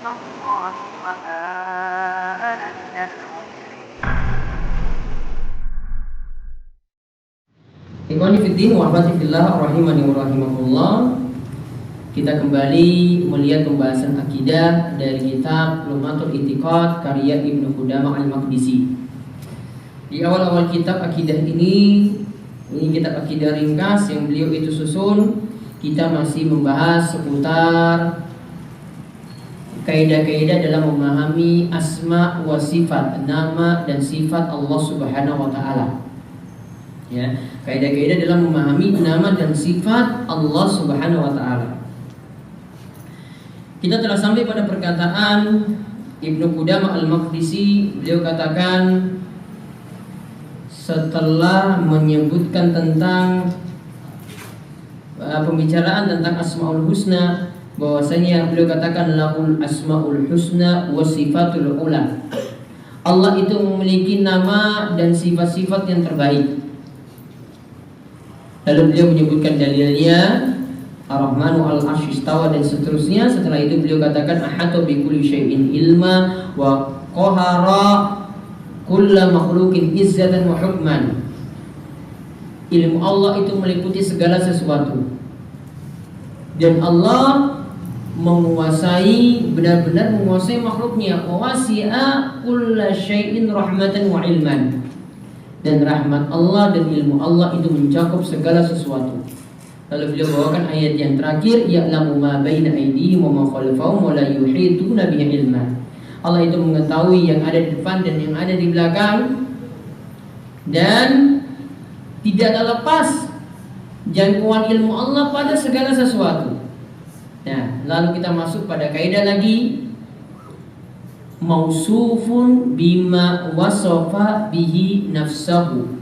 الله وما أنا من Ikhwani fiddin wa akhwati fillah rahimani wa rahimakumullah. Kita kembali melihat pembahasan akidah dari kitab Lum'atul I'tiqad karya Ibnu Qudamah Al-Maqdisi. Di awal-awal kitab akidah ini kitab akidah ringkas yang beliau itu susun, kita masih membahas seputar kaidah-kaidah dalam memahami asma wa sifat, nama dan sifat Allah Subhanahu wa taala. Ya, kaidah-kaidah dalam memahami nama dan sifat Allah Subhanahu wa taala. Kita telah sampai pada perkataan Ibnu Qudamah Al-Maqdisi. Beliau katakan setelah menyebutkan tentang pembicaraan tentang Asmaul Husna, bahwasanya beliau katakan lahul asmaul husna wa sifatul ula. Allah itu memiliki nama dan sifat-sifat yang terbaik. Lalu beliau menyebutkan dalilnya Ar-Rahmanu al-Arsy istawa dan seterusnya. Setelah itu beliau katakan ahata bi kulli syai'in ilma wa qahara kulla makhluqin izzatan wa hukman. Ilmu Allah itu meliputi segala sesuatu, dan Allah menguasai, benar-benar menguasai makhluknya. Wasi'a kulla syai'in rahmatan wa ilman. Dan rahmat Allah dan ilmu Allah itu mencakup segala sesuatu. Lalu beliau bawakan ayat yang terakhir, ya'lamu ma baina aydihim wa ma khalfahum wa la yuhituna bihi ilma. Allah itu mengetahui yang ada di depan dan yang ada di belakang, dan tidaklah lepas jangkauan ilmu Allah pada segala sesuatu. Nah, lalu kita masuk pada kaidah lagi, mausufun bima wasofa bihi nafsahu.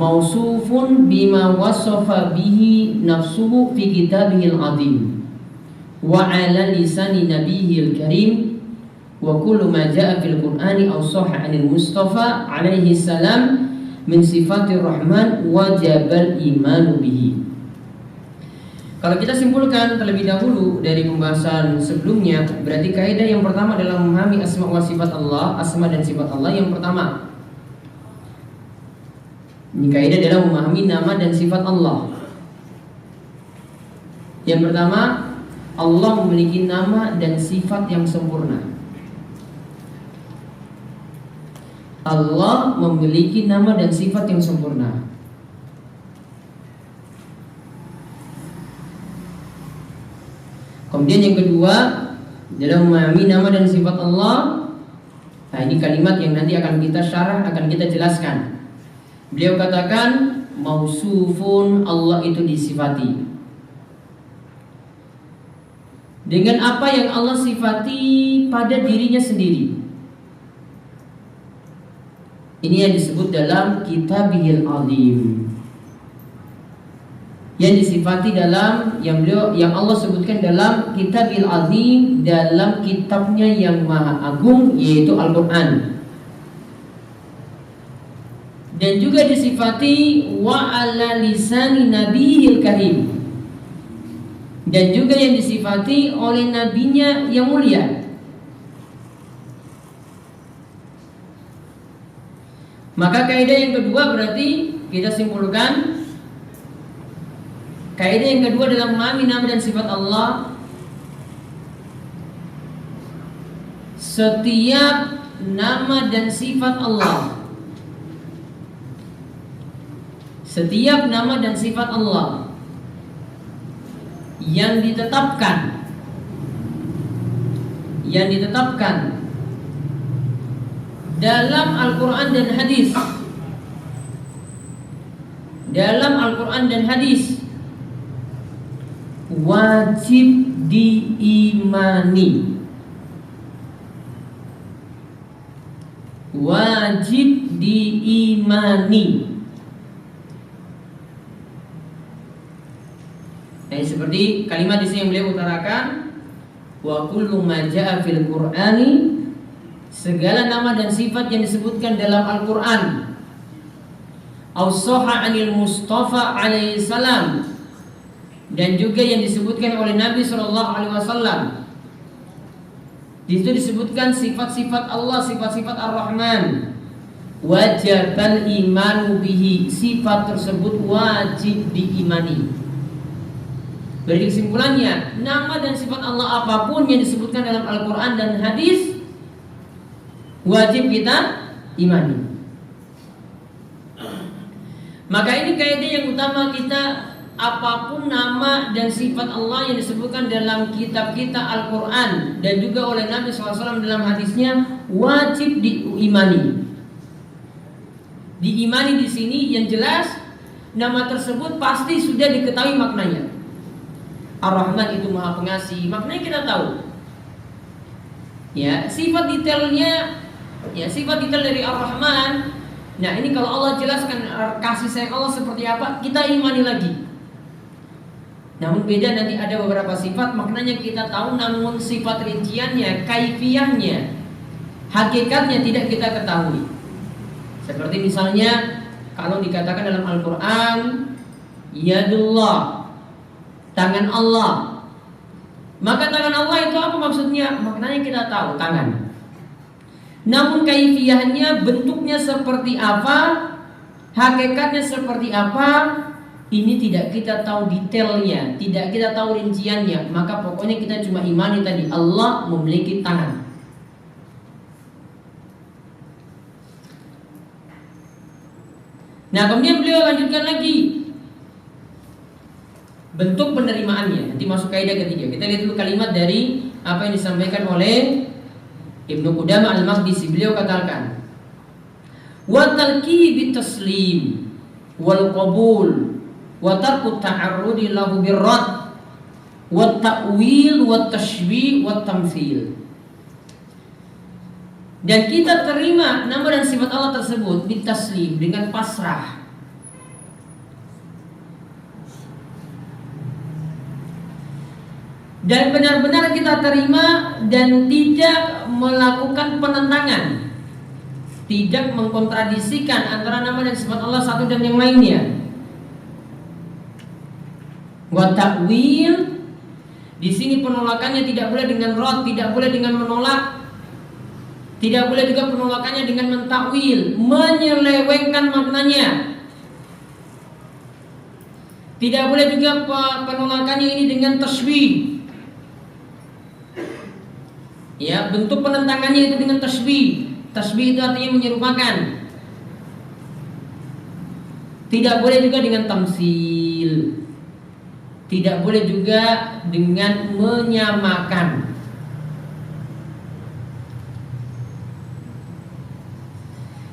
Mausufun bima wasofa bihi nafsuhu fi kitabihil azim wa ala lisani nabihil karim wa kullu ma jaa fil qur'ani aw sahha 'anil mustafa alaihi salam min sifatir rahman wajibal imanu bihi. Kalau kita simpulkan terlebih dahulu dari pembahasan sebelumnya, berarti kaidah yang pertama dalam memahami asma wa sifat Allah, asma dan sifat Allah yang pertama. Ini kaidah dalam memahami nama dan sifat Allah. Yang pertama, Allah memiliki nama dan sifat yang sempurna. Allah memiliki nama dan sifat yang sempurna. Kemudian yang kedua, dalam memahami nama dan sifat Allah, nah ini kalimat yang nanti akan kita syarah, akan kita jelaskan. Beliau katakan mausufun, Allah itu disifati dengan apa yang Allah sifati pada dirinya sendiri. Ini yang disebut dalam Kitabihil Azim, yang disifati dalam yang Allah sebutkan dalam Kitabil Azim, dalam kitabnya yang maha agung, yaitu Al-Quran. Dan juga disifati wa ala lisani nabiyil karim, dan juga yang disifati oleh nabinya yang mulia. Maka kaidah yang kedua, berarti kita simpulkan, kaidah yang kedua dalam memahami nama dan sifat Allah, setiap nama dan sifat Allah, setiap nama dan sifat Allah yang ditetapkan dalam Al-Quran dan hadis, wajib diimani. Nah, seperti kalimat di sini yang beliau utarakan, wa kullu ma jaa fil Qur'ani, segala nama dan sifat yang disebutkan dalam Al-Qur'an, au sahha 'anil Mustafa alaihi salam, dan juga yang disebutkan oleh Nabi sallallahu alaihi wasallam, Di situ disebutkan sifat-sifat Allah, sifat-sifat Ar-Rahman. Wajibal imanu bihi, sifat tersebut wajib diimani. Berarti kesimpulannya, nama dan sifat Allah apapun yang disebutkan dalam Al-Quran dan hadis wajib kita imani. Maka ini kaidah yang utama kita, apapun nama dan sifat Allah yang disebutkan dalam kitab kita Al-Quran dan juga oleh Nabi SAW dalam hadisnya wajib diimani. Diimani di sini yang jelas nama tersebut pasti sudah diketahui maknanya. Ar-Rahman itu Maha Pengasih, maknanya kita tahu. Ya, sifat detailnya, ya sifat detail dari Ar-Rahman. Nah, ini kalau Allah jelaskan kasih sayang Allah seperti apa, kita imani lagi. Namun beda nanti ada beberapa sifat maknanya kita tahu, namun sifat rinciannya, kaifiyahnya, hakikatnya tidak kita ketahui. Seperti misalnya kalau dikatakan dalam Al-Quran, Yadullah, tangan Allah. Maka tangan Allah itu apa maksudnya? Maknanya kita tahu, tangan. Namun kaifiyahnya, bentuknya seperti apa, hakikatnya seperti apa, ini tidak kita tahu detailnya, tidak kita tahu rinciannya. Maka pokoknya kita cuma imani tadi, Allah memiliki tangan. Nah, kemudian beliau lanjutkan lagi bentuk penerimaannya. Nanti masuk kaidah ketiga. Kita lihat dulu kalimat dari apa yang disampaikan oleh Ibnu Qudamah Al-Maqdisi. Beliau katakan, wa talqi bitaslim wal qabul wa tarku ta'arrudi lahu birrad wa ta'wil wa tashbih wa tamthil. Dan kita terima nama dan sifat Allah tersebut bitaslim, dengan pasrah. Dan benar-benar kita terima dan tidak melakukan penentangan, tidak mengkontradisikan antara nama dan sifat Allah satu dan yang lainnya. Wa ta'wil, di sini penolakannya tidak boleh dengan rad, tidak boleh dengan menolak. Tidak boleh juga penolakannya dengan mentakwil, menyelewengkan maknanya. Tidak boleh juga penolakannya ini dengan tashbih. Ya, bentuk penentangannya itu dengan tashbih. Tashbih itu artinya menyerupakan. Tidak boleh juga dengan tamsil. Tidak boleh juga dengan menyamakan.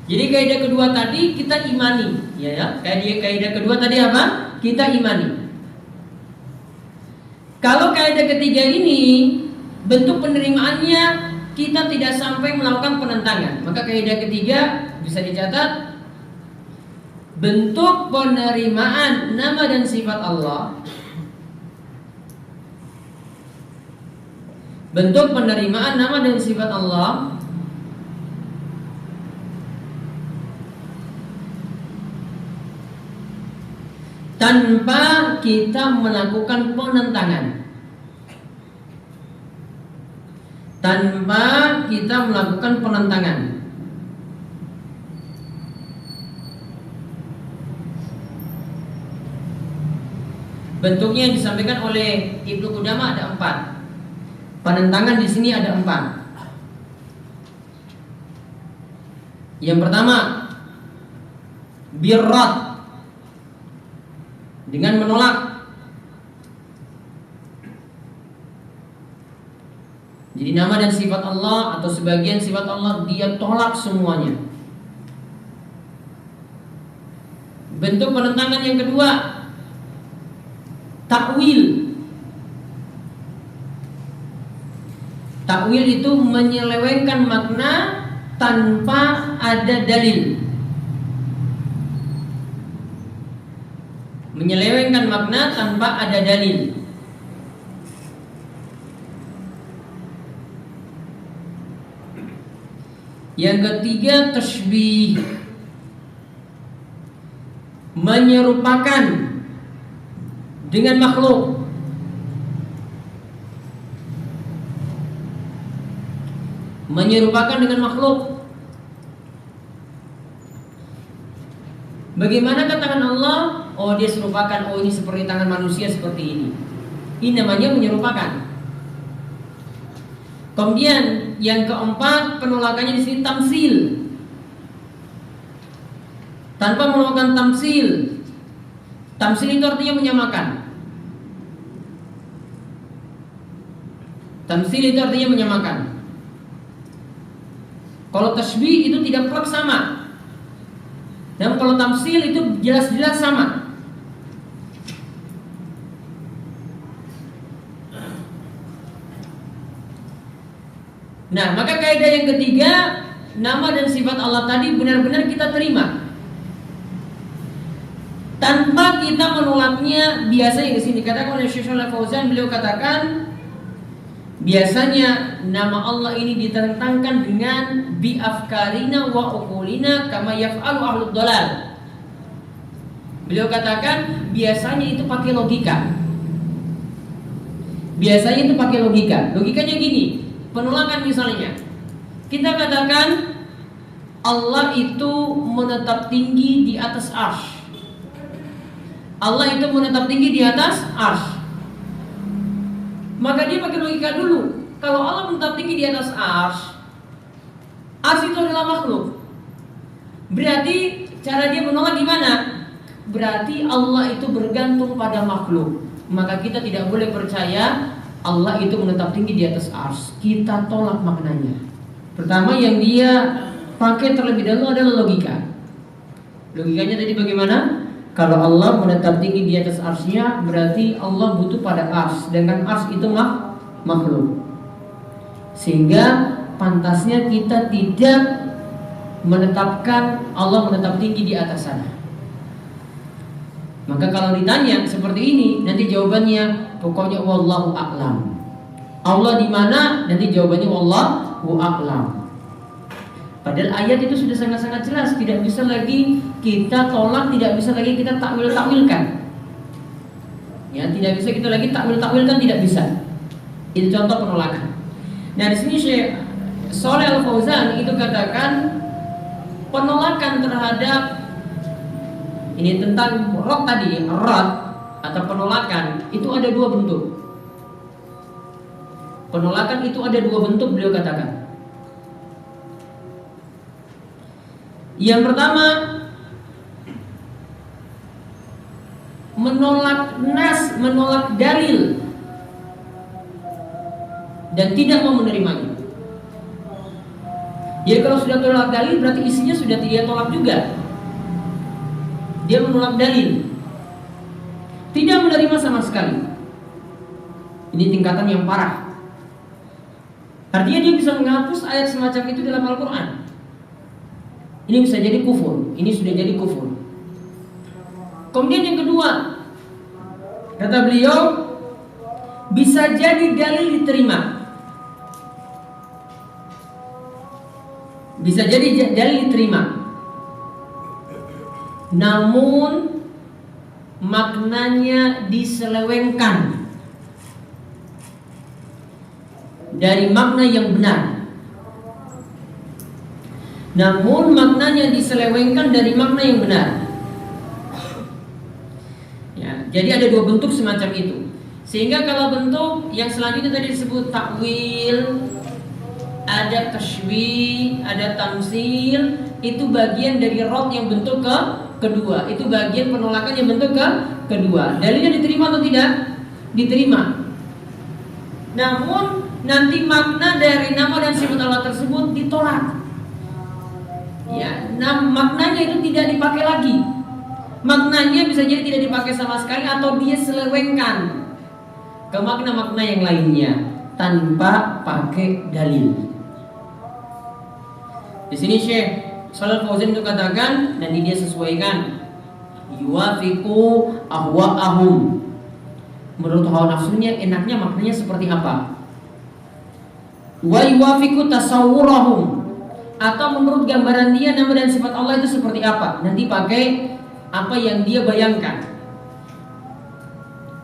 Jadi kaidah kedua tadi kita imani, ya. Kaidah kedua tadi apa? Kita imani. Kalau kaidah ketiga ini bentuk penerimaannya kita tidak sampai melakukan penentangan, maka kaidah ketiga bisa dicatat bentuk penerimaan nama dan sifat Allah. Bentuk penerimaan nama dan sifat Allah tanpa kita melakukan penentangan, tanpa kita melakukan penentangan. Bentuknya yang disampaikan oleh Ibnu Qudamah ada 4. Penentangan di sini ada 4. Yang pertama, birrat, dengan menolak. Jadi nama dan sifat Allah atau sebagian sifat Allah dia tolak semuanya. Bentuk penentangan yang kedua, takwil. Takwil itu menyelewengkan makna tanpa ada dalil. Menyelewengkan makna tanpa ada dalil. Yang ketiga, tashbih, menyerupakan dengan makhluk. menyerupakan dengan makhluk. Bagaimana tangan Allah? Oh, dia serupakan. Oh, ini seperti tangan manusia seperti ini. Ini namanya menyerupakan. Kemudian yang keempat, penolakannya di sini tamsil. Tanpa melakukan tamsil. Tamsil itu artinya menyamakan. Tamsil itu artinya menyamakan. Kalau tasbih itu tidak plek sama. Dan kalau tamsil itu jelas-jelas sama. Nah, maka kaidah yang ketiga, nama dan sifat Allah tadi benar-benar kita terima tanpa kita menolaknya. Biasanya di sini dikatakan oleh Syekh Shalih Fauzan, beliau katakan biasanya nama Allah ini ditentangkan dengan bi afkarina wa uqulina kama yaf'alu ahlud dhalal. Beliau katakan biasanya itu pakai logika. Biasanya itu pakai logika. Logikanya gini, penolakan misalnya. Kita katakan Allah itu menetap tinggi di atas arsy. Allah itu menetap tinggi di atas arsy. Maka dia pakai logika dulu. Kalau Allah menetap tinggi di atas arsy, arsy itu adalah makhluk. Berarti cara dia menolak gimana? Berarti Allah itu bergantung pada makhluk. Maka kita tidak boleh percaya Allah itu menetap tinggi di atas arsy. Kita tolak maknanya. Pertama yang dia pakai terlebih dahulu adalah logika. Logikanya tadi bagaimana? Kalau Allah menetap tinggi di atas arsy-Nya, berarti Allah butuh pada arsy, sedangkan arsy itu makhluk. Sehingga pantasnya kita tidak menetapkan Allah menetap tinggi di atas sana. Maka kalau ditanya seperti ini, nanti jawabannya pokoknya wallahu a'lam. Allah di mana? Nanti jawabannya wallahu a'lam. Padahal ayat itu sudah sangat-sangat jelas, tidak bisa lagi kita tolak, tidak bisa lagi kita takwil-takwilkan. Ya, tidak bisa kita lagi takwil-takwilkan, tidak bisa. Itu contoh penolakan. Nah, di sini Syekh Shalih Al Fauzan itu katakan penolakan terhadap ini tentang rad tadi, rad atau penolakan itu ada dua bentuk. Penolakan itu ada dua bentuk, beliau katakan. Yang pertama, menolak nas, menolak dalil dan tidak mau menerimanya. Jadi kalau sudah tolak dalil berarti isinya sudah tidak tolak juga. Dia menolak dalil, tidak menerima sama sekali. Ini tingkatan yang parah. Artinya dia bisa menghapus ayat semacam itu dalam Al-Quran. Ini bisa jadi kufur. Ini sudah jadi kufur. Kemudian yang kedua, kata beliau, bisa jadi dalil diterima. Bisa jadi dalil diterima, namun maknanya diselewengkan dari makna yang benar. Namun maknanya diselewengkan dari makna yang benar. Ya, jadi ada dua bentuk semacam itu. Sehingga kalau bentuk yang selanjutnya tadi disebut takwil, ada tasybih, ada tamsil, itu bagian dari rad yang bentuk kedua. Itu bagian penolakan yang bentuk kedua. Dalilnya diterima atau tidak? Diterima. Namun nanti makna dari nama dan sifat Allah tersebut ditolak. Ya, maknanya itu tidak dipakai lagi. Maknanya bisa jadi tidak dipakai sama sekali atau dia selewengkan ke makna-makna yang lainnya tanpa pakai dalil. Di sini Syekh Shalih Fauzan itu katakan, nanti dia sesuaikan yuwafiqu ahwa'ahum. Menurut hawa nafsunya enaknya maknanya seperti apa? Wa yuwafiqu tasawwurahum, atau menurut gambaran dia nama dan sifat Allah itu seperti apa, nanti pakai apa yang dia bayangkan.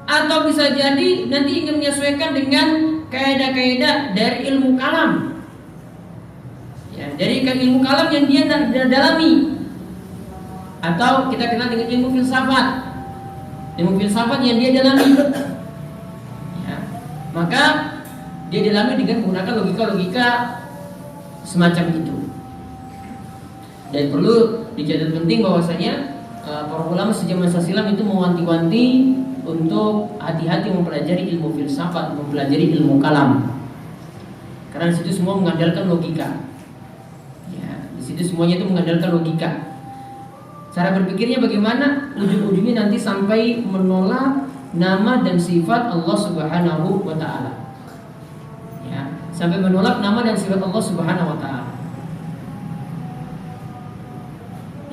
Atau bisa jadi nanti ingin menyesuaikan dengan kaidah-kaidah dari ilmu kalam. dari ilmu kalam yang dia dalami, atau kita kenal dengan ilmu filsafat. Ilmu filsafat yang dia dalami, ya, maka dia dalami dengan menggunakan logika-logika semacam itu. Dan perlu dicatat penting bahwasanya para ulama sejak masa silam itu mewanti-wanti untuk hati-hati mempelajari ilmu filsafat, mempelajari ilmu kalam. Karena di situ semua mengandalkan logika. Ya, di situ semuanya itu mengandalkan logika. Cara berpikirnya bagaimana? Ujung-ujungnya nanti sampai menolak nama dan sifat Allah Subhanahu wa taala. Ya, sampai menolak nama dan sifat Allah Subhanahu wa taala.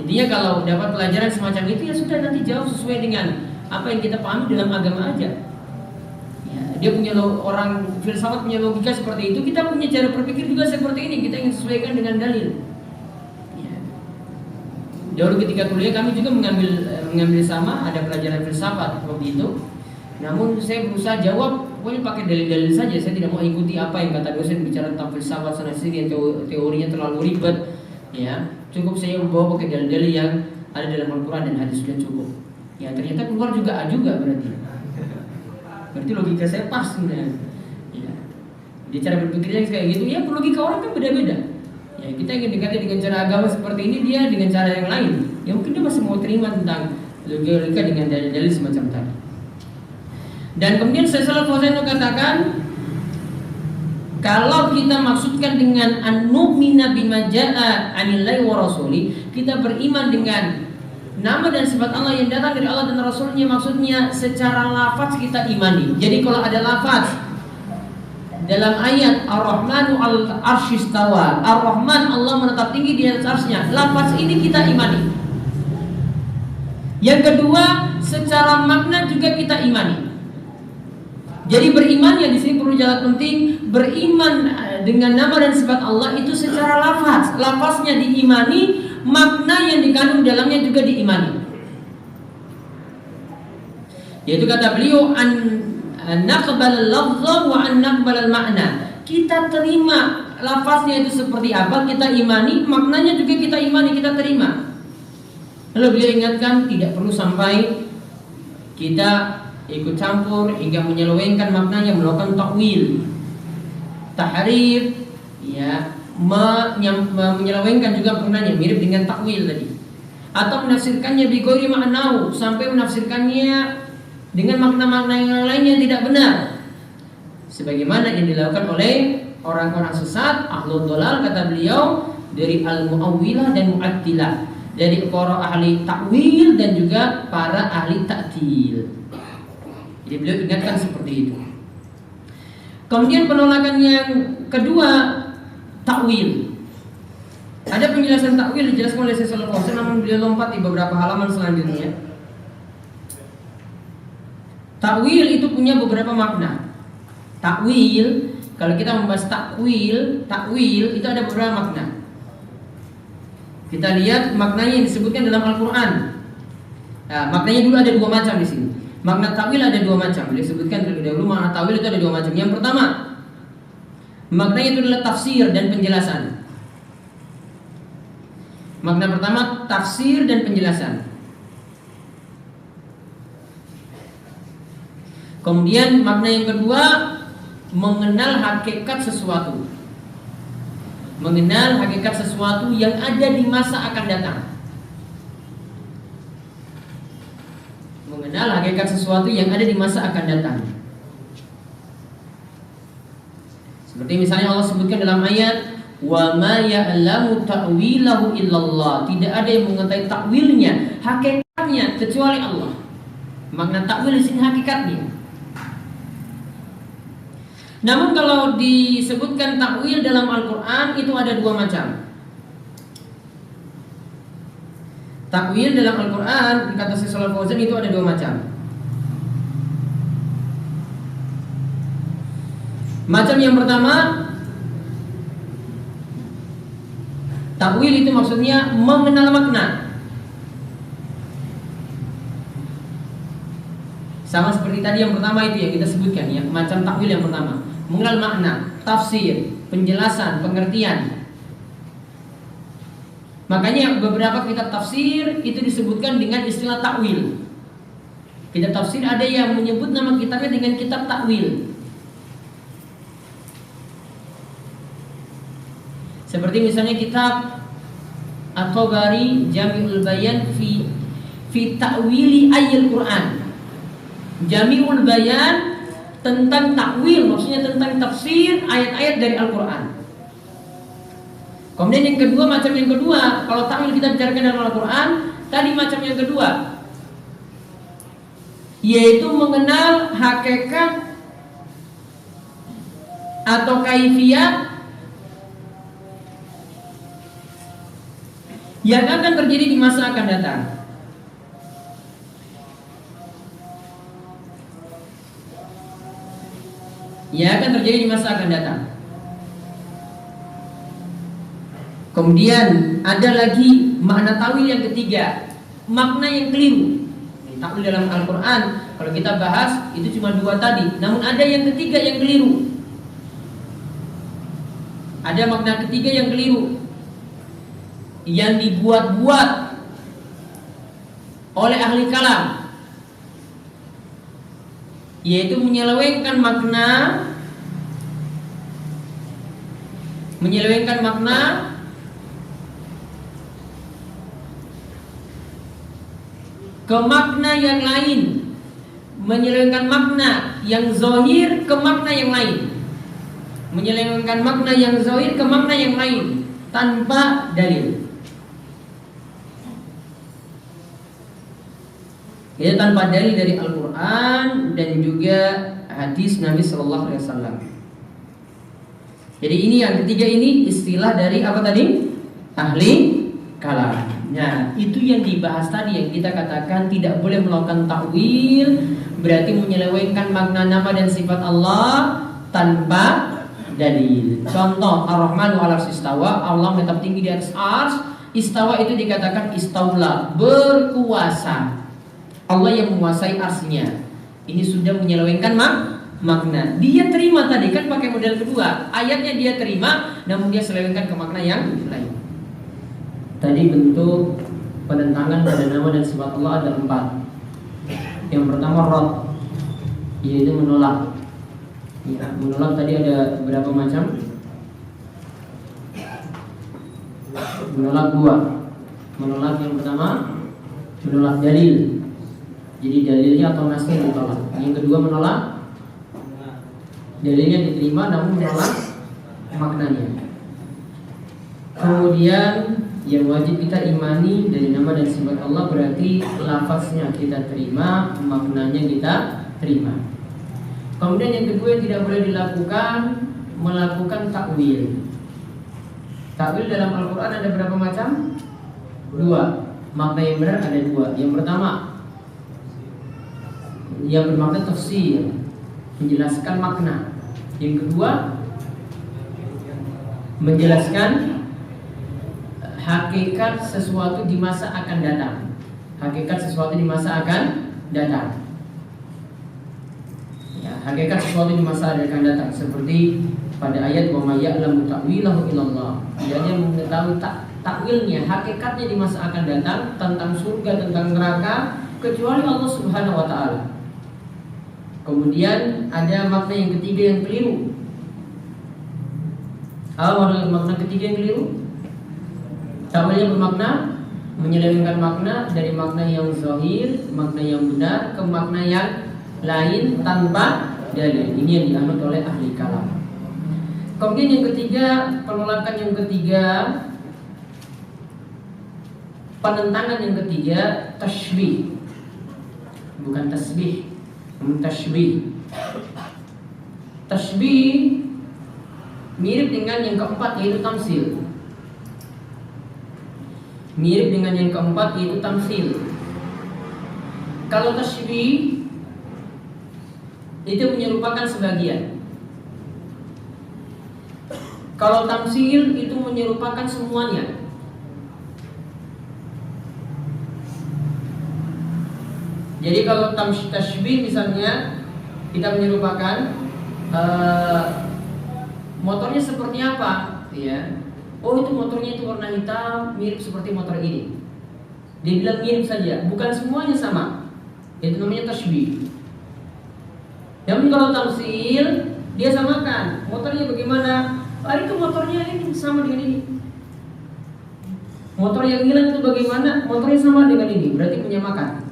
Intinya kalau dapat pelajaran semacam itu ya sudah, nanti jauh sesuai dengan apa yang kita pahami dalam agama aja. Ya, dia punya orang filsafat punya logika seperti itu, kita punya cara berpikir juga seperti ini, kita ingin sesuaikan dengan dalil. Ya. Dahulu ketika kuliah kami juga mengambil sama, ada pelajaran filsafat waktu itu. Namun saya berusaha jawab pokoknya pakai dalil-dalil saja. Saya tidak mau ikuti apa yang kata dosen bicara tentang filsafat sana sini, teorinya terlalu ribet. Ya, cukup saya membawa pakai dalil-dalil yang ada dalam Al-Quran dan hadis sudah cukup. Ya, ternyata keluar juga A juga berarti. Berarti logika saya pas sebenarnya. Ya. Dia cara berpikirnya kayak gitu. Ya, logika orang kan beda-beda. Ya, kita ingin dekati dengan cara agama seperti ini, dia dengan cara yang lain. Ya mungkin dia masih mau terima tentang logika dengan dalil-dalil semacam tadi. Dan kemudian Syaikh Fauzan katakan, kalau kita maksudkan dengan an-nu'mina bima jaa'a 'anillahi wa rasuli, kita beriman dengan nama dan sifat Allah yang datang dari Allah dan Rasulnya, maksudnya secara lafaz kita imani. Jadi kalau ada lafaz dalam ayat Ar-Rahmanu 'alal 'arsy istawa, Ar-Rahman Allah menetap tinggi di atas arsy-Nya, lafaz ini kita imani. Yang kedua, secara makna juga kita imani. Jadi beriman ya di sini perlu jalan penting, beriman dengan nama dan sifat Allah itu secara lafaz, lafaznya diimani, makna yang dikandung dalamnya juga diimani. Yaitu kata beliau an naqbal al-lafza wa an naqbal al-ma'na. Kita terima lafaznya itu seperti apa, kita imani, maknanya juga kita imani, kita terima. Lalu beliau ingatkan tidak perlu sampai kita ikut campur hingga menyelewengkan maknanya, melakukan takwil, tahrif, ya, menyelewengkan juga maknanya mirip dengan takwil tadi, atau menafsirkannya bi ghairi ma'nahu, sampai menafsirkannya dengan makna-makna yang lainnya tidak benar, sebagaimana yang dilakukan oleh orang-orang sesat ahlul dhalal, kata beliau, dari al-mu'awwilah dan mu'attilah, dari para ahli takwil dan juga para ahli ta'til. Jadi beliau ingatkan seperti itu. Kemudian penolakan yang kedua, takwil. Ada penjelasan takwil dijelaskan oleh Syaikh Shalih Fauzan, namun beliau lompat di beberapa halaman selanjutnya. Takwil itu punya beberapa makna. Takwil, kalau kita membahas takwil itu ada beberapa makna. Kita lihat maknanya yang disebutkan dalam Al-Quran. Nah, maknanya dulu ada dua macam di sini. Makna takwil ada dua macam. Beliau sebutkan terlebih dahulu makna takwil itu ada dua macam. Yang pertama, maknanya itu adalah tafsir dan penjelasan. Makna pertama tafsir dan penjelasan. Kemudian makna yang kedua, mengenal hakikat sesuatu. Mengenal hakikat sesuatu yang ada di masa akan datang. Mengenal hakikat sesuatu yang ada di masa akan datang. Seperti misalnya Allah sebutkan dalam ayat, wa ma ya'lamu ta'wilahu illallah. Tidak ada yang mengetahui takwilnya, hakikatnya kecuali Allah. Makna takwil di sini hakikatnya. Namun kalau disebutkan takwil dalam Al-Quran itu ada dua macam. Takwil dalam Al-Quran, kata Syaikh Shalih Fauzan, itu ada dua macam. Macam yang pertama, takwil itu maksudnya mengenal makna. Sama seperti tadi yang pertama itu yang kita sebutkan, ya, macam takwil yang pertama, mengenal makna, tafsir, penjelasan, pengertian. Makanya beberapa kitab tafsir itu disebutkan dengan istilah takwil. Kitab tafsir ada yang menyebut nama kitabnya dengan kitab takwil. Seperti misalnya kitab At-Tabari Jami'ul Bayan fi ta'wili ayatil Quran. Jami'ul Bayan tentang takwil, maksudnya tentang tafsir ayat-ayat dari Al-Quran. Kemudian yang kedua, macam yang kedua, kalau takwil kita bicarakan dalam Al-Quran, tadi macam yang kedua, yaitu mengenal hakikat atau kaifiyat yang akan terjadi di masa akan datang. Yang akan terjadi di masa akan datang. Kemudian ada lagi makna takwil yang ketiga, makna yang keliru. Takwil dalam Al-Quran kalau kita bahas itu cuma dua tadi, namun ada yang ketiga yang keliru. Ada makna ketiga yang keliru, yang dibuat-buat oleh ahli kalam, yaitu menyelewengkan makna ke makna yang lain, menyelewengkan makna yang zahir ke makna yang lain, menyelewengkan makna yang zahir ke makna yang lain tanpa dalil. Itu tanpa dalil dari Al-Quran dan juga hadis Nabi Sallallahu Alaihi Wasallam. Jadi ini yang ketiga, ini istilah dari apa tadi? Ahli kalam. Nah, itu yang dibahas tadi, yang kita katakan tidak boleh melakukan takwil, berarti menyelewengkan makna nama dan sifat Allah tanpa dalil. Contoh, Ar-Rahmanu 'alas istawa, Allah menetap tinggi di atas ars. Istawa itu dikatakan istaula, berkuasa. Allah yang menguasai arsnya. Ini sudah menyelewengkan makna. Dia terima tadi kan pakai model kedua. Ayatnya dia terima, namun dia selewengkan ke makna yang lain. Tadi bentuk penentangan pada nama dan sifat Allah ada 4. Yang pertama rad, yaitu menolak. Ya, menolak tadi ada berapa macam? Menolak 2. Menolak yang pertama, menolak dalil. Jadi dalilnya atau nasnya ditolak. Yang kedua menolak dalilnya diterima namun menolak maknanya. Kemudian yang wajib kita imani dari nama dan sifat Allah berarti lafaznya kita terima, maknanya kita terima. Kemudian yang kedua yang tidak boleh dilakukan, melakukan takwil. Takwil dalam Al-Quran ada berapa macam? 2. Makna yang benar ada 2. Yang pertama, yang bermakna tafsir, menjelaskan makna. Yang kedua, menjelaskan hakikat sesuatu di masa akan datang. Hakikat sesuatu di masa akan datang. Ya, hakikat sesuatu di masa akan datang seperti pada ayat wa may ya'lamu ta'wilahu illallah. Dia mengetahui takwilnya, hakikatnya di masa akan datang tentang surga, tentang neraka kecuali Allah Subhanahu wa taala. Kemudian ada makna yang ketiga yang keliru. Apa makna ketiga yang keliru? Takwilnya bermakna menyelewengkan makna dari makna yang zahir, makna yang benar ke makna yang lain tanpa dalil. Ini yang dianut oleh ahli kalam. Kemudian yang ketiga, penolakan yang ketiga, penentangan yang ketiga, tashbih. Bukan tasbih, namun tashbih. Tashbih mirip dengan yang keempat yaitu tamsil. Mirip dengan yang keempat yaitu tamsil. Kalau tashbih itu menyerupakan sebagian. Kalau tamsil itu menyerupakan semuanya. Jadi kalau tashbih misalnya kita menyerupakan motornya seperti apa, ya. oh itu motornya itu warna hitam, mirip seperti motor ini. Dia bilang mirip saja, bukan semuanya sama. Itu namanya tashbih. Namun kalau tamsil, dia samakan. Motornya bagaimana? Itu motornya ini sama dengan ini. Motor yang hilang itu bagaimana? Motornya sama dengan ini, berarti menyamakan.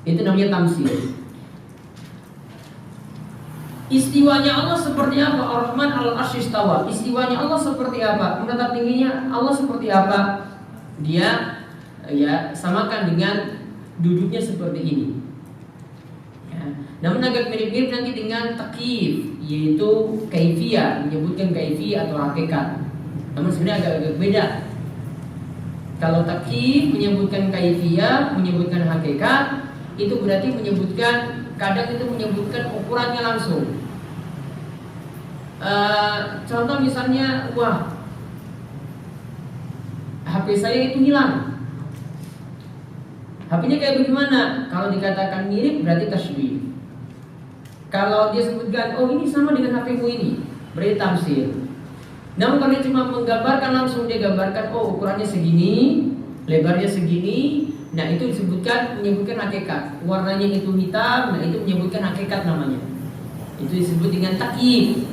Itu namanya tamsil. Istiwanya Allah seperti apa? Ar-Rahman al-Arsy istawa. Istiwanya Allah seperti apa? Menetap tingginya Allah seperti apa? Dia samakan dengan duduknya seperti ini. Ya. Namun agak mirip-mirip nanti dengan takyif, yaitu kaifiyah, menyebutkan kaifiyah atau hakikat. Namun sebenarnya agak beda. Kalau takyif menyebutkan kaifiyah, menyebutkan hakikat, itu berarti menyebutkan, kadang itu menyebutkan ukurannya langsung. Contoh misalnya, wah, HP saya itu hilang. HP-nya kayak bagaimana? Kalau dikatakan mirip berarti tashbih. Kalau dia sebutkan, oh ini sama dengan HP-mu ini, berarti tamsil. Namun kalau dia cuma menggambarkan langsung, dia gambarkan, oh ukurannya segini, lebarnya segini. Nah itu menyebutkan hakikat. Warnanya itu hitam, nah itu menyebutkan hakikat namanya. Itu disebut dengan takyif.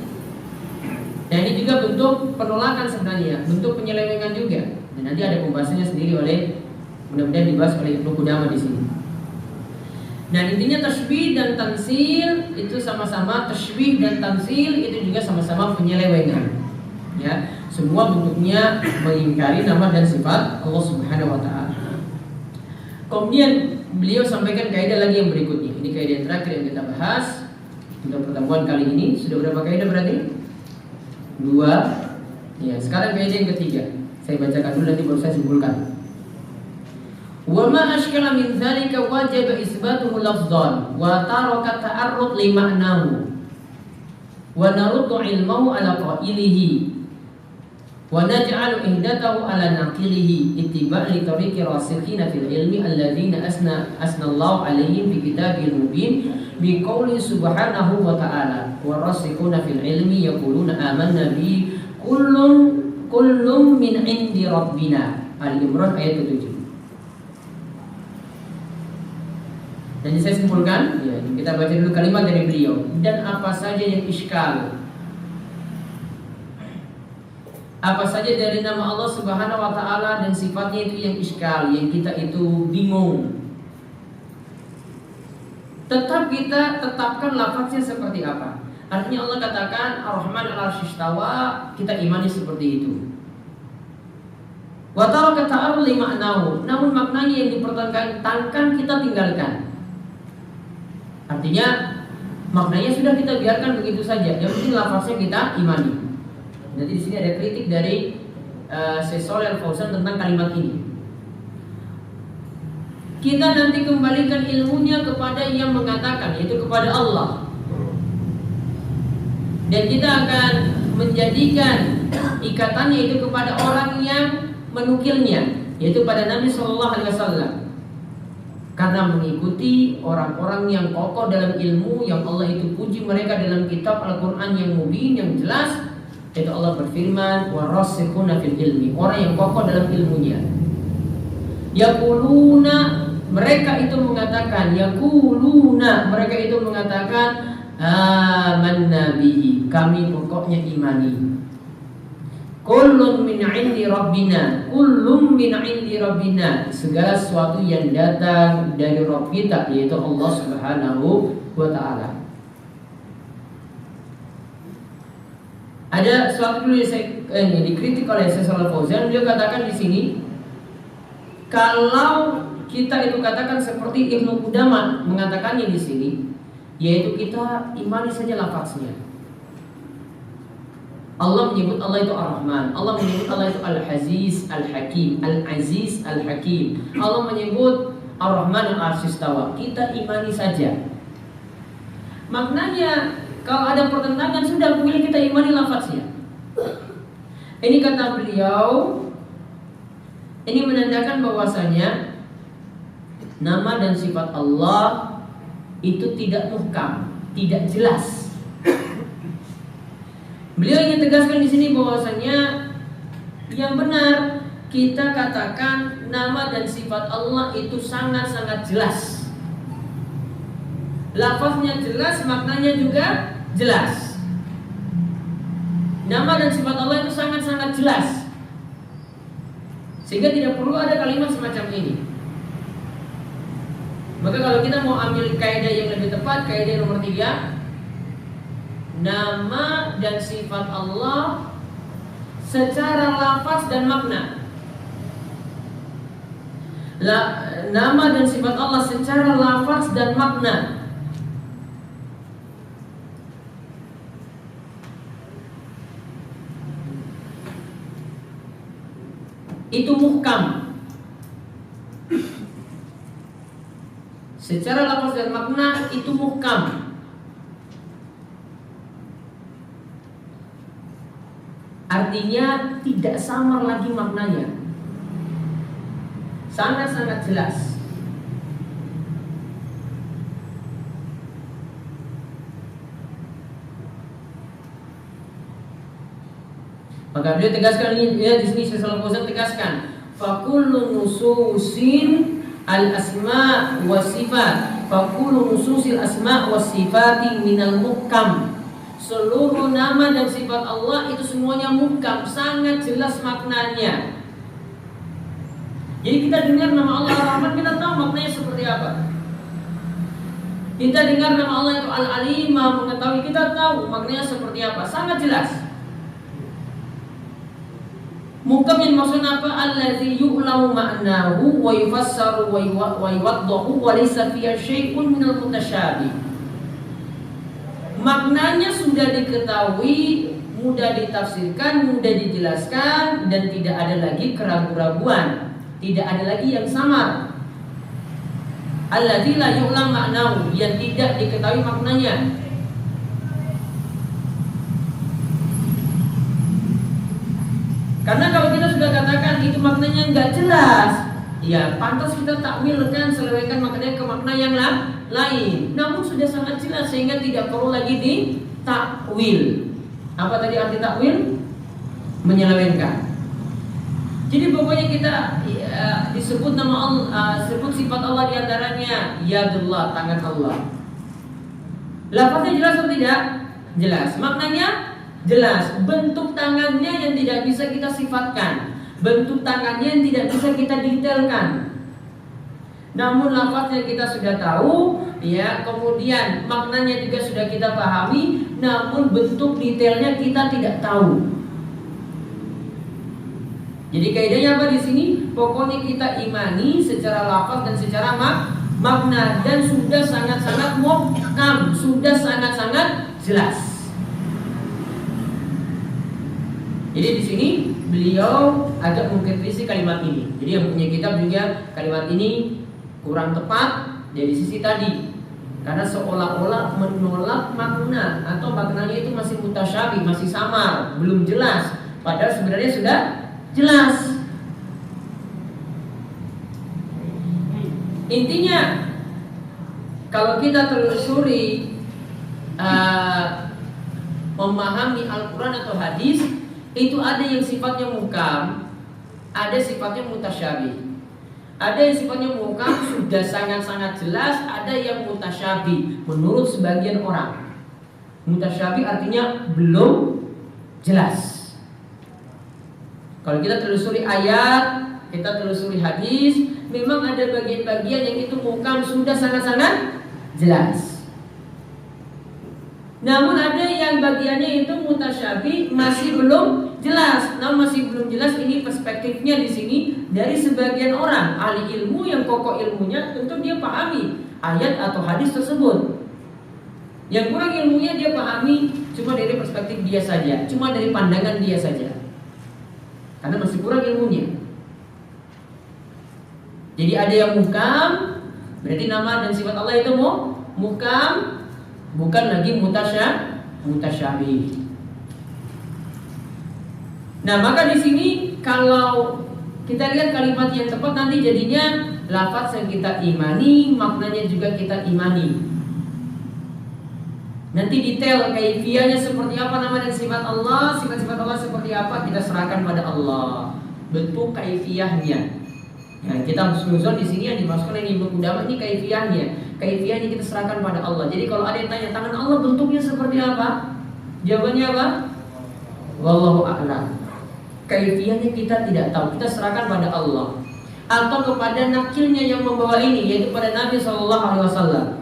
Nah ini juga bentuk penolakan sebenarnya, bentuk penyelewengan juga. Dan nanti ada pembahasannya sendiri mudah-mudahan dibahas oleh Ibnu Qudamah di sini. Nah intinya tashbih dan tamsil itu sama-sama, tashbih dan tamsil itu juga sama-sama penyelewengan. Ya, semua bentuknya mengingkari nama dan sifat Allah Subhanahu wa taala. Kemudian beliau sampaikan kaidah lagi yang berikutnya. Ini kaidah yang terakhir yang kita bahas untuk pertemuan kali ini. Sudah berapa kaidah berarti? 2. Ya, sekarang kaidah yang ketiga. Saya bacakan dulu nanti baru saya simpulkan. Wa ma ashkala min dzalika wajib isbatuhu lafdhan wa taraka ta'arrud li ma'nahu wa naruddu ilmahu ala qailihi wa naj'alu ihdatahu ala naqilihi ittiba' li tariqi rasikhina fil ilmi alladhina asna Allah 'alaihim bi kitabil mubin bi qouli subhanahu wa ta'ala wa rasikhuna fil ilmi yaquluna amanna bi kullum min 'indi rabbina. Al-Imran ayat 7. Dan saya simpulkan, ya, kita baca dulu kalimat dari beliau. Dan apa saja yang iskal, apa saja dari nama Allah Subhanahu wa taala dan sifatnya itu yang iskal, yang kita itu bingung, tetap kita tetapkan lafaznya seperti apa. Artinya Allah katakan Ar-Rahman al-Arsy istawa, kita imani seperti itu. Wa taraka ta'arrud li ma'nahu, namun maknanya yang dipertentangkan kita tinggalkan. Artinya maknanya sudah kita biarkan begitu saja. Yang penting lafaznya kita imani. Nanti di sini ada kritik dari Syekh Shalih Al-Fauzan tentang kalimat ini. Kita nanti kembalikan ilmunya kepada yang mengatakan, yaitu kepada Allah. Dan kita akan menjadikan ikatannya itu kepada orang yang menukilnya, yaitu pada Nabi Sallallahu Alaihi Wasallam. Karena mengikuti orang-orang yang kokoh dalam ilmu, yang Allah itu puji mereka dalam kitab Al-Quran yang mubin, yang jelas. Itu Allah berfirman, warasikhuna fil ilmi, orang yang kokoh dalam ilmunya. Yaquluna, mereka itu mengatakan, mereka itu mengatakan, amanna bihi, kami pokoknya imani. Kullun min 'indi rabbina, segala sesuatu yang datang dari Rabb kita, yaitu Allah Subhanahu wa taala. Ada suatu dulu yang dikritik oleh Syekh Shalih Al-Fauzan. Dia katakan di sini, kalau kita itu katakan seperti Ibnu Qudamah mengatakannya di sini, yaitu kita imani saja lafaznya. Allah menyebut Allah itu Ar-Rahman, Allah menyebut Allah itu Al-Aziz Al-Hakim, Al-Aziz Al-Hakim. Allah menyebut Ar-Rahman al-Arsy istawa. Kita imani saja. Maknanya kalau ada pertentangan sudah boleh kita imani lafaznya. Ini kata beliau, ini menandakan bahwasanya nama dan sifat Allah itu tidak muhkam, tidak jelas. Beliau ingin tegaskan di sini bahwasanya Yang benar kita katakan nama dan sifat Allah itu sangat-sangat jelas. Lafaznya jelas, maknanya juga jelas. Nama dan sifat Allah itu sangat-sangat jelas, sehingga tidak perlu ada kalimat semacam ini. Maka kalau kita mau ambil kaidah yang lebih tepat, kaidah nomor 3, nama dan sifat Allah secara lafaz dan makna. Nama dan sifat Allah secara lafaz dan makna. Itu muhkam. Secara lafaz dan makna itu muhkam. Artinya tidak samar lagi maknanya. Sangat-sangat jelas. Maka beliau tegaskan ini, ya, di sini Syekh Shalih Fauzan tegaskan, fakullu nususin al-asma wa sifat, fakullu nususil asma wa sifati minal muhkam. Seluruh nama dan sifat Allah itu semuanya muhkam, sangat jelas maknanya. Jadi kita dengar nama Allah Ar-Rahman, kita tahu maknanya seperti apa. Kita dengar nama Allah itu Al-Alimah, mengetahui, kita tahu maknanya seperti apa, sangat jelas. Muhkam yang maksudnya apa? Allazi yu'lamu ma'nahu wa yufassaru wa yuwaddahu wa laysa fiha syai'un minal mutasyabih. Maknanya sudah diketahui, mudah ditafsirkan, mudah dijelaskan, dan tidak ada lagi keraguan-raguan, tidak ada lagi yang samar. Allazi la yu'lam ma'nahu, yang tidak diketahui maknanya. Karena kalau kita sudah katakan itu maknanya enggak jelas, ya pantas kita takwilkan, selewengkan maknanya ke makna yang lain. Namun sudah sangat jelas sehingga tidak perlu lagi ditakwil. Apa tadi arti takwil? Menyelewengkan. Jadi pokoknya kita disebut nama Allah, sebut sifat Allah diantaranya Yadullah, tangan Allah. Lafaznya jelas atau tidak? Jelas. Maknanya jelas. Bentuk tangannya yang tidak bisa kita sifatkan, bentuk tangannya yang tidak bisa kita detailkan. Namun lafaznya kita sudah tahu, ya, kemudian maknanya juga sudah kita pahami, namun bentuk detailnya kita tidak tahu. Jadi kaidahnya apa di sini? Pokoknya kita imani secara lafaz dan secara makna, dan sudah sangat-sangat muhkam, sudah sangat-sangat jelas. Jadi di sini beliau agak mengkritisi kalimat ini. Jadi yang punya kitab juga kalimat ini kurang tepat dari sisi tadi, karena seolah-olah menolak makna atau maknanya itu masih mutasyabih, masih samar, belum jelas. Padahal sebenarnya sudah jelas. Intinya kalau kita telusuri memahami Al-Quran atau hadis, itu ada yang sifatnya muhkam, ada sifatnya mutasyabih. Ada yang sifatnya muhkam sudah sangat-sangat jelas, ada yang mutasyabih menurut sebagian orang. Mutasyabih artinya belum jelas. Kalau kita telusuri ayat, kita telusuri hadis, memang ada bagian-bagian yang itu muhkam sudah sangat-sangat jelas. Namun ada yang bagiannya itu mutasyabih masih belum jelas. Nah, masih belum jelas ini perspektifnya di sini dari sebagian orang ahli ilmu yang kokoh ilmunya, tentu dia pahami ayat atau hadis tersebut. Yang kurang ilmunya dia pahami cuma dari perspektif dia saja, cuma dari pandangan dia saja, karena masih kurang ilmunya. Jadi ada yang muhkam, berarti nama dan sifat Allah itu muhkam, bukan lagi mutasyabih. Nah, maka di sini kalau kita lihat kalimat yang tepat nanti jadinya lafaz yang kita imani, maknanya juga kita imani. Nanti detail kaifiyahnya seperti apa, nama dan sifat Allah, sifat-sifat Allah seperti apa, kita serahkan pada Allah. Bentuk kaifiyahnya. Nah, kita husnuzon di sini yang dimasukkan oleh Ibnu Qudamah ini kaifiyahnya. Kaifiyahnya kita serahkan pada Allah. Jadi kalau ada yang tanya tangan Allah bentuknya seperti apa? Jawabannya apa? Wallahu a'lam. Kaifiyahnya kita tidak tahu. Kita serahkan pada Allah. Atau kepada nakilnya yang membawa ini, yaitu pada Nabi SAW.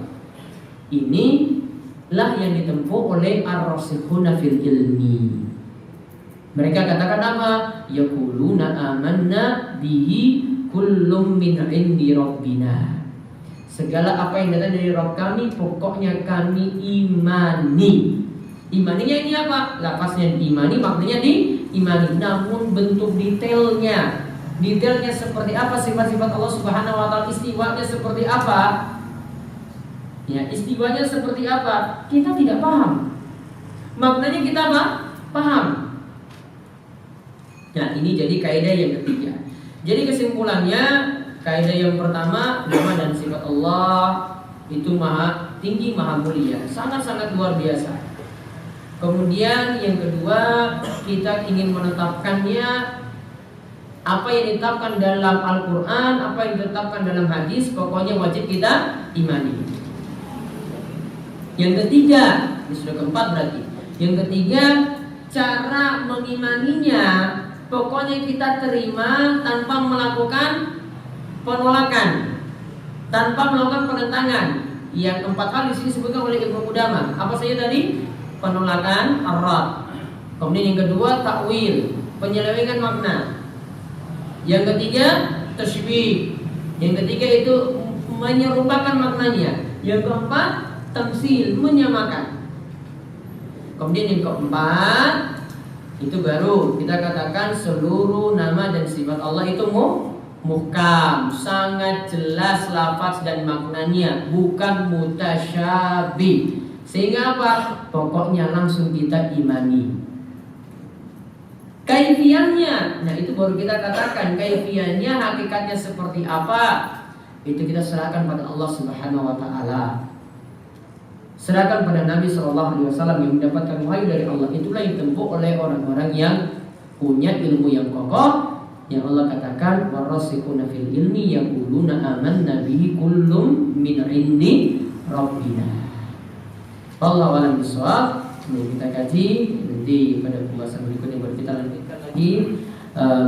Inilah yang ditempuh oleh ar-rasikhuna fil ilmi. Mereka katakan apa? Yaquluna amanna bihi kullum min indi rabbina. Segala apa yang datang dari Rabb kami, pokoknya kami imani. Imaninya ini apa? Lafaznya imani, maknanya di imani. Namun bentuk detailnya seperti apa, sifat-sifat Allah Subhanahu wa taala, istiwanya seperti apa? Ya, istiwanya seperti apa? Kita tidak paham. Maknanya kita apa? Paham. Nah, ini jadi kaidah yang ketiga. Jadi kesimpulannya, kaidah yang pertama, nama dan sifat Allah itu maha tinggi, maha mulia, sangat-sangat luar biasa. Kemudian yang kedua, kita ingin menetapkannya, apa yang ditetapkan dalam Al-Quran, apa yang ditetapkan dalam hadis, pokoknya wajib kita imani. Yang ketiga, ini sudah keempat berarti. Yang ketiga, cara mengimaninya, pokoknya kita terima tanpa melakukan penolakan, tanpa melakukan penentangan. Yang empat hal di sini disebutkan oleh Ibnu Qudamah. Apa saja tadi? Penolakan, ar-rad. Kemudian yang kedua, takwil, penyelewengan makna. Yang ketiga, tasybih. Yang ketiga itu menyerupakan maknanya. Yang keempat, tamsil, menyamakan. Kemudian yang keempat, itu baru kita katakan seluruh nama dan sifat Allah itu muhkam, sangat jelas lafaz dan maknanya, bukan mutasyabih. Sehingga apa? Pokoknya langsung kita imani. Kaifiyahnya, nah itu baru kita katakan kaifiyahnya, hakikatnya seperti apa, itu kita serahkan pada Allah Subhanahu wa taala. Serahkan pada Nabi SAW yang mendapatkan wahyu dari Allah. Itulah yang ditempuh oleh orang-orang yang punya ilmu yang kokoh, yang Allah katakan warasikhuna fil ilmi yaquluna amanna bihi kullum min indi rabbina. Wallahu a'lam bishawab. Ini kita kaji, nanti pada pembahasan berikutnya baru kita lanjutkan lagi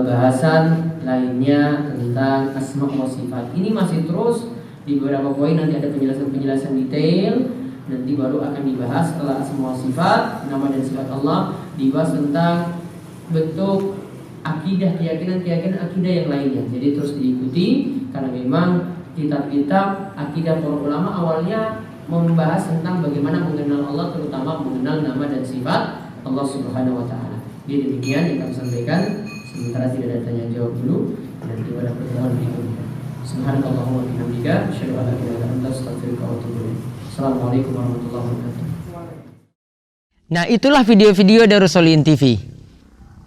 bahasan lainnya tentang asma wa sifat. Ini masih terus di beberapa poin, nanti ada penjelasan-penjelasan detail. Nanti baru akan dibahas setelah asma wa sifat, nama dan sifat Allah, dibahas tentang bentuk akidah, keyakinan akidah yang lainnya. Jadi terus diikuti, karena memang kitab-kitab akidah para ulama awalnya membahas tentang bagaimana mengenal Allah, terutama mengenal nama dan sifat Allah Subhanahu wa taala. Jadi demikian yang kami sampaikan, sementara tidak ada tanya jawab dulu, dan pada pertemuan berikutnya. Subhanallahumma wa bihamdika, asyhadu an la ilaha illa anta, astaghfiruka wa atubu ilaik. Assalamualaikum warahmatullahi wabarakatuh. Nah, itulah video-video Darussolihin TV.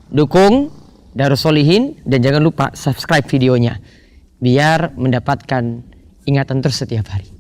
Dukung Darussolihin dan jangan lupa subscribe videonya biar mendapatkan ingatan terus setiap hari.